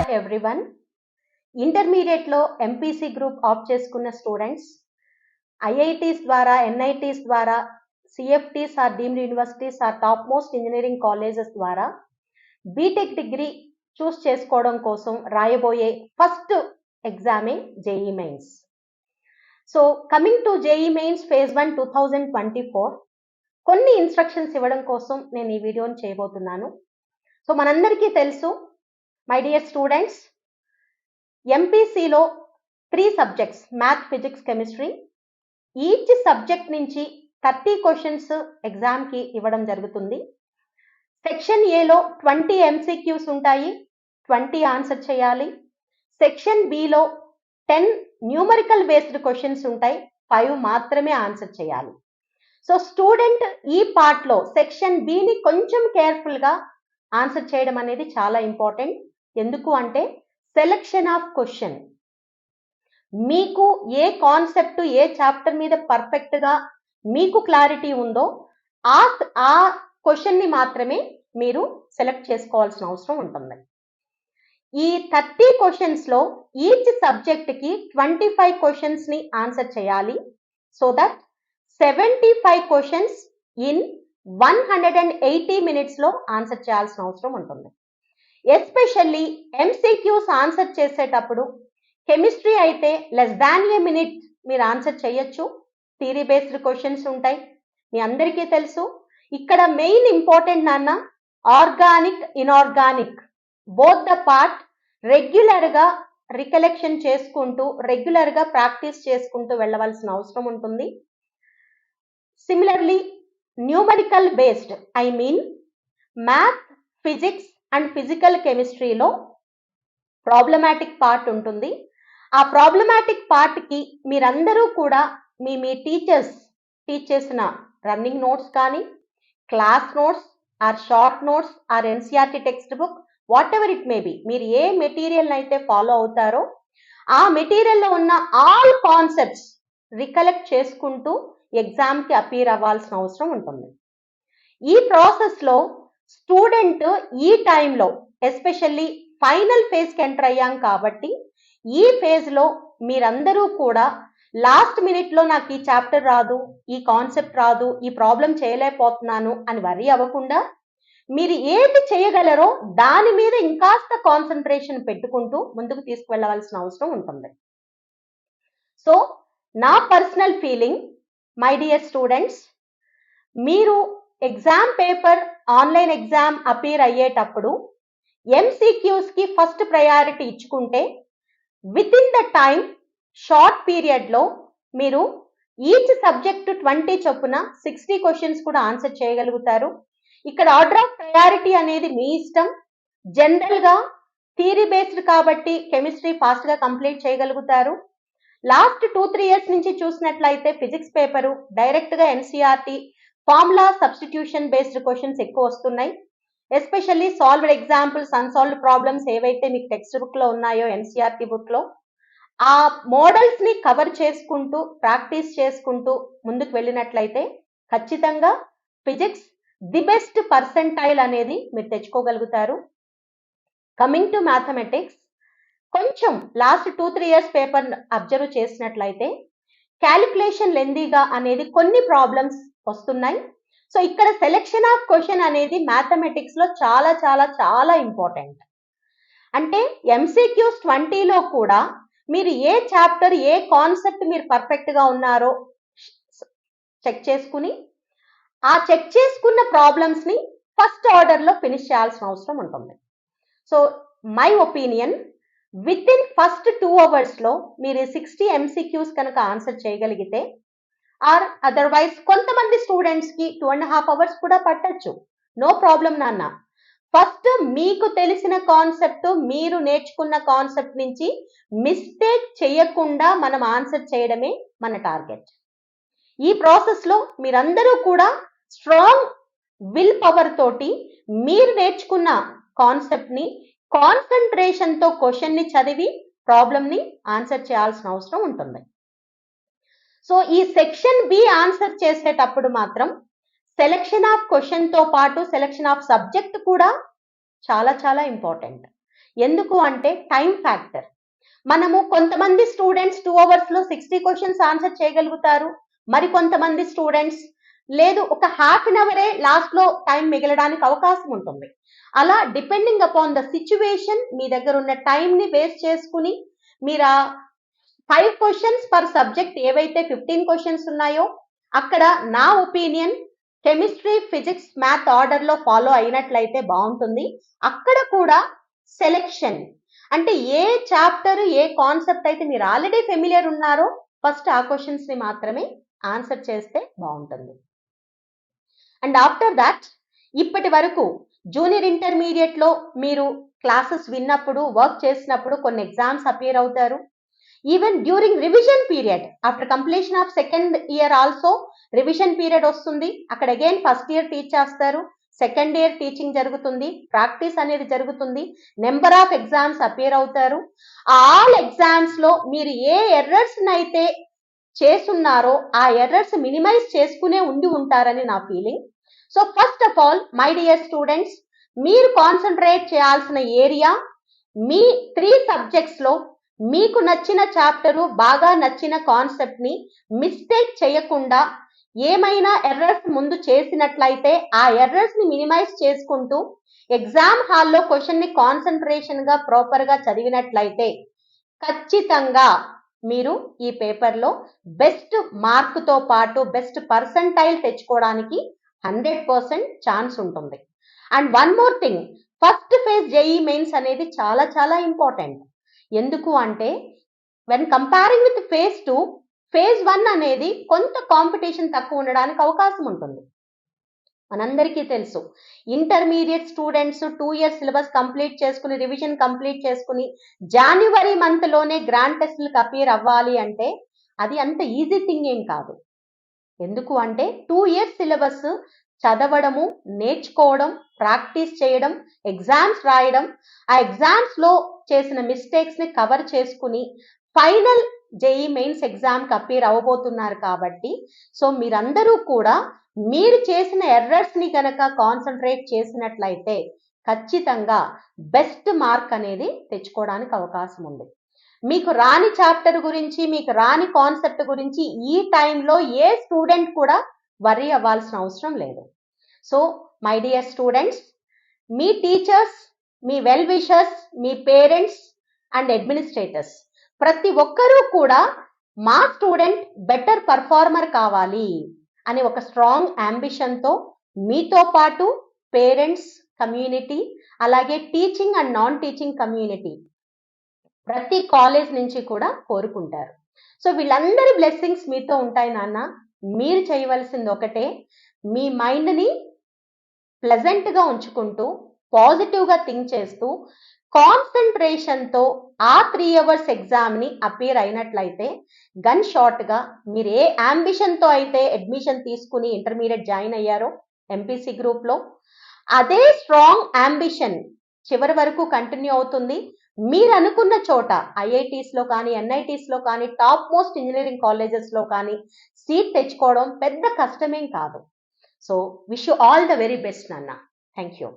Hi everyone. ఇంటర్మీడియట్లో MPC group opt చేసుకున్న students IITs ద్వారా, ఎన్ఐటీస్ ద్వారా, CFTs or deemed universities or top most engineering colleges ద్వారా BTech degree choose చేసుకోవడం కోసం రాయబోయే ఫస్ట్ ఎగ్జామే JEE Mains. So coming to JEE Mains phase 1 2024 కొన్ని ఇన్స్ట్రక్షన్స్ ఇవ్వడం కోసం నేను ఈ వీడియోని చేయబోతున్నాను. సో మనందరికీ తెలుసు మై డియర్ స్టూడెంట్స్, ఎంపీసీలో 3 subjects math, physics, chemistry. Each subject నుంచి 30 క్వశ్చన్స్ ఎగ్జామ్కి ఇవ్వడం జరుగుతుంది. సెక్షన్ ఏలో 20 ఎంసీక్యూస్ ఉంటాయి, 20 ఆన్సర్ చేయాలి. Section below 10 numerical based questions ఉంటాయి, 5 మాత్రమే ఆన్సర్ చేయాలి. సో స్టూడెంట్ ఈ పార్ట్లో సెక్షన్ బిని కొంచెం కేర్ఫుల్గా ఆన్సర్ చేయడం అనేది చాలా ఇంపార్టెంట్. ఎందుకు అంటే సెలెక్షన్ ఆఫ్ క్వశ్చన్, మీకు ఏ కాన్సెప్ట్, ఏ చాప్టర్ మీద పర్ఫెక్ట్గా మీకు క్లారిటీ ఉందో ఆ క్వశ్చన్ని మాత్రమే మీరు సెలెక్ట్ చేసుకోవాల్సిన అవసరం ఉంటుంది. ఈ 30 క్వశ్చన్స్లో ఈచ్ సబ్జెక్ట్కి 25 క్వశ్చన్స్ని ఆన్సర్ చేయాలి. సో దట్ 75 క్వశ్చన్స్ ఇన్ 180 మినిట్స్లో ఆన్సర్ చేయాల్సిన అవసరం ఉంటుంది. ఎస్పెషల్లీ ఎంసీక్యూస్ ఆన్సర్ చేసేటప్పుడు కెమిస్ట్రీ అయితే లెస్ దాన్ ఏ మినిట్ మీరు ఆన్సర్ చేయొచ్చు. థియరీ బేస్డ్ క్వశ్చన్స్ ఉంటాయి, మీ అందరికీ తెలుసు. ఇక్కడ మెయిన్ ఇంపార్టెంట్ నాన్న organic, inorganic both the part రెగ్యులర్గా రికలెక్షన్ చేసుకుంటూ, రెగ్యులర్గా ప్రాక్టీస్ చేసుకుంటూ వెళ్ళవలసిన అవసరం ఉంటుంది. Similarly numerical based, I mean math, physics and physical కెమిస్ట్రీలో ప్రాబ్లమాటిక్ పార్ట్ ఉంటుంది. ఆ ప్రాబ్లమాటిక్ పార్ట్కి మీరందరూ కూడా మీ టీచర్స్ టీచ్ చేసిన రన్నింగ్ నోట్స్ కానీ, class notes are short notes or NCERT text book, whatever it may be, మీరు ఏ మెటీరియల్ అయితే ఫాలో అవుతారో ఆ మెటీరియల్లో ఉన్న ఆల్ కాన్సెప్ట్స్ రికలెక్ట్ చేసుకుంటూ ఎగ్జామ్కి అపీర్ అవ్వాల్సిన అవసరం ఉంటుంది. ఈ ప్రాసెస్లో స్టూడెంట్ ఈ టైంలో ఎస్పెషల్లీ ఫైనల్ ఫేజ్కి ఎంటర్ అయ్యాం కాబట్టి ఈ ఫేజ్లో మీరందరూ కూడా లాస్ట్ మినిట్లో నాకు ఈ చాప్టర్ రాదు, ఈ కాన్సెప్ట్ రాదు, ఈ ప్రాబ్లం చేయలేకపోతున్నాను అని వర్రీ అవ్వకుండా మీరు ఏది చేయగలరో దాని మీద ఇంకాస్త కాన్సన్ట్రేషన్ పెట్టుకుంటూ ముందుకు తీసుకువెళ్ళవలసిన అవసరం ఉంటుంది. సో నా personal feeling, my dear students, మీరు exam paper online exam appear అయ్యేటప్పుడు ఎంసీక్యూస్కి ఫస్ట్ ప్రయారిటీ ఇచ్చుకుంటే with in the time short పీరియడ్లో మీరు ఈచ్ సబ్జెక్టు 20 చొప్పున 60 క్వశ్చన్స్ కూడా ఆన్సర్ చేయగలుగుతారు. ఇక్కడ ఆర్డర్ ఆఫ్ ప్రయారిటీ అనేది మీ ఇష్టం. జనరల్గా థియరీ బేస్డ్ కాబట్టి కెమిస్ట్రీ ఫాస్ట్గా కంప్లీట్ చేయగలుగుతారు. లాస్ట్ 2-3 ఇయర్స్ నుంచి చూసినట్లయితే ఫిజిక్స్ పేపరు డైరెక్ట్గా NCERT formula substitution based questions ఎక్కువ వస్తున్నాయి. Especially solved examples, unsolved problems ఏవైతే మీకు టెక్స్ట్ బుక్లో ఉన్నాయో ఎన్సీఆర్టీ బుక్లో ఆ మోడల్స్ని కవర్ చేసుకుంటూ ప్రాక్టీస్ చేసుకుంటూ ముందుకు వెళ్ళినట్లయితే ఖచ్చితంగా ఫిజిక్స్ ది బెస్ట్ పర్సెంటైల్ అనేది మీరు తెచ్చుకోగలుగుతారు. కమింగ్ టు మ్యాథమెటిక్స్, కొంచెం లాస్ట్ 2-3 ఇయర్స్ పేపర్ అబ్జర్వ్ చేసినట్లయితే క్యాలిక్యులేషన్ లెందీగా అనేది కొన్ని ప్రాబ్లమ్స్ వస్తున్నాయి. సో ఇక్కడ సెలెక్షన్ ఆఫ్ క్వశ్చన్ అనేది మ్యాథమెటిక్స్లో చాలా చాలా చాలా ఇంపార్టెంట్. అంటే ఎంసీక్యూస్ 20లో కూడా మీరు ఏ చాప్టర్, ఏ కాన్సెప్ట్ మీరు పర్ఫెక్ట్గా ఉన్నారో చెక్ చేసుకుని ఆ చెక్ చేసుకున్న ప్రాబ్లమ్స్ని ఫస్ట్ ఆర్డర్లో ఫినిష్ చేయాల్సిన అవసరం ఉంటుంది. So my opinion, with in first 2 అవర్స్లో మీరు 60 ఎంసీక్యూస్ కనుక ఆన్సర్ చేయగలిగితే, ఆర్ అదర్వైజ్ కొంతమంది స్టూడెంట్స్కి 2.5 అవర్స్ కూడా పట్టచ్చు, నో ప్రాబ్లం నాన్న. ఫస్ట్ మీకు తెలిసిన కాన్సెప్ట్, మీరు నేర్చుకున్న కాన్సెప్ట్ నుంచి మిస్టేక్ చేయకుండా మనం ఆన్సర్ చేయడమే మన టార్గెట్. ఈ ప్రాసెస్లో మీరందరూ కూడా స్ట్రాంగ్ విల్ పవర్ తోటి మీరు నేర్చుకున్న కాన్సెప్ట్ని కాన్సన్ట్రేషన్తో క్వశ్చన్ని చదివి ప్రాబ్లమ్ని ఆన్సర్ చేయాల్సిన అవసరం ఉంటుంది. సో ఈ సెక్షన్ బి ఆన్సర్ చేసేటప్పుడు మాత్రం సెలెక్షన్ ఆఫ్ క్వశ్చన్తో పాటు సెలెక్షన్ ఆఫ్ సబ్జెక్ట్ కూడా చాలా చాలా ఇంపార్టెంట్. ఎందుకు అంటే టైం ఫ్యాక్టర్. మనము కొంతమంది స్టూడెంట్స్ 2 అవర్స్ లో 60 క్వశ్చన్స్ ఆన్సర్ చేయగలుగుతారు. మరి కొంతమంది స్టూడెంట్స్ లేదు ఒక హాఫ్ అన్ అవరే లాస్ట్ లో టైం మిగలడానికి అవకాశం ఉంటుంది. అలా డిపెండింగ్ అపాన్ ద సిచ్యువేషన్ మీ దగ్గర ఉన్న టైం ని బేస్ చేసుకుని మీరు 5 క్వశ్చన్స్ పర్ సబ్జెక్ట్ ఏవైతే 15 క్వశ్చన్స్ ఉన్నాయో అక్కడ నా opinion chemistry, physics, math order లో ఫాలో అయినట్లయితే బాగుంటుంది. అక్కడ కూడా సెలెక్షన్ అంటే ఏ చాప్టర్ ఏ కాన్సెప్ట్ అయితే మీరు ఆల్రెడీ ఫెమిలియర్ ఉన్నారో ఫస్ట్ ఆ క్వశ్చన్స్ ని మాత్రమే ఆన్సర్ చేస్తే బాగుంటుంది. అండ్ ఆఫ్టర్ దాట్ ఇప్పటి వరకు జూనియర్ ఇంటర్మీడియట్ లో మీరు క్లాసెస్ విన్నప్పుడు వర్క్ చేసినప్పుడు కొన్ని ఎగ్జామ్స్ అపియర్ అవుతారు. Even during revision period after completion of second year also revision period వస్తుంది. అక్కడ అగైన్ ఫస్ట్ ఇయర్ టీచ్ చేస్తారు, సెకండ్ ఇయర్ టీచింగ్ జరుగుతుంది, ప్రాక్టీస్ అనేది జరుగుతుంది, నెంబర్ ఆఫ్ ఎగ్జామ్స్ అపియర్ అవుతారు. ఆల్ ఎగ్జామ్స్ లో మీరు ఏ ఎర్రర్స్ అయితే చేస్తున్నారో ఆ ఎర్రర్స్ మినిమైజ్ చేసుకునే ఉండి ఉంటారని నా feeling. So first of all my dear students, మీరు కాన్సన్ట్రేట్ చేయాల్సిన ఏరియా మీ 3 సబ్జెక్ట్స్ లో మీకు నచ్చిన చాప్టరు, బాగా నచ్చిన కాన్సెప్ట్ ని మిస్టేక్ చేయకుండా ఏమైనా ఎర్రర్స్ ముందు చేసినట్లయితే ఆ ఎర్రర్స్ ని మినిమైజ్ చేసుకుంటూ ఎగ్జామ్ హాల్లో క్వశ్చన్ ని కాన్సన్ట్రేషన్ గా ప్రాపర్ గా చదివినట్లయితే ఖచ్చితంగా మీరు ఈ పేపర్లో బెస్ట్ మార్క్ తో పాటు బెస్ట్ పర్సంటైల్ తెచ్చుకోవడానికి 100% ఛాన్స్ ఉంటుంది. And one more thing, first phase JEE mains అనేది చాలా చాలా ఇంపార్టెంట్. ఎందుకు అంటే when comparing with phase 2, phase 1 అనేది కొంత కాంపిటీషన్ తక్కువ ఉండడానికి అవకాశం ఉంటుంది. మనందరికీ తెలుసు intermediate students 2 years syllabus complete చేసుకుని రివిజన్ కంప్లీట్ చేసుకుని జనవరి మంత్ లోనే గ్రాండ్ టెస్ట్లకు అపియర్ అవ్వాలి అంటే అది అంత ఈజీ థింగ్ ఏం కాదు. ఎందుకు అంటే 2 ఇయర్స్ సిలబస్ చదవడము, నేర్చుకోవడం, ప్రాక్టీస్ చేయడం, ఎగ్జామ్స్ రాయడం, ఆ ఎగ్జామ్స్ లో చేసిన మిస్టేక్స్ ని కవర్ చేసుకుని ఫైనల్ జేఈ మెయిన్స్ ఎగ్జామ్ కి అపియర్ అవ్వబోతున్నారు కాబట్టి సో మీరందరూ కూడా మీరు చేసిన ఎర్రర్స్ ని గనక కాన్సన్ట్రేట్ చేసినట్లయితే ఖచ్చితంగా బెస్ట్ మార్క్ అనేది తెచ్చుకోవడానికి అవకాశం ఉంది. మీకు రాని చాప్టర్ గురించి, మీకు రాని కాన్సెప్ట్ గురించి ఈ టైంలో ఏ స్టూడెంట్ కూడా వర్రీ అవ్వాల్సిన అవసరం లేదు. So my dear students, me teachers, me well wishers, me parents and administrators ప్రతి ఒక్కరూ కూడా మా స్టూడెంట్ బెటర్ పర్ఫార్మర్ కావాలి అనే ఒక స్ట్రాంగ్ అంబిషన్తో మీతో పాటు పేరెంట్స్ కమ్యూనిటీ, అలాగే teaching and non teaching community ప్రతి కాలేజ్ నుంచి కూడా కోరుకుంటారు. సో వీళ్ళందరి బ్లెస్సింగ్స్ మీతో ఉంటాయి నాన్న. మీరు చేయవలసింది ఒకటే, మీ మైండ్ని ప్లెజెంట్గా ఉంచుకుంటూ పాజిటివ్గా థింక్ చేస్తూ కాన్సన్ట్రేషన్తో ఆ 3 అవర్స్ ఎగ్జామ్ని అపియర్ అయినట్లయితే గన్ షార్ట్గా మీరు ఏ అంబిషన్తో అయితే అడ్మిషన్ తీసుకుని ఇంటర్మీడియట్ జాయిన్ అయ్యారో ఎంపీసీ గ్రూప్లో అదే స్ట్రాంగ్ అంబిషన్ చివరి వరకు కంటిన్యూ అవుతుంది. మీరు అనుకున్న చోట ఐఐటీస్లో కానీ, ఎన్ఐటీస్లో కానీ, టాప్ మోస్ట్ ఇంజనీరింగ్ కాలేజెస్లో కానీ సీట్ తెచ్చుకోవడం పెద్ద కష్టమేం కాదు. So wish you all the very best నాన్న. Thank you.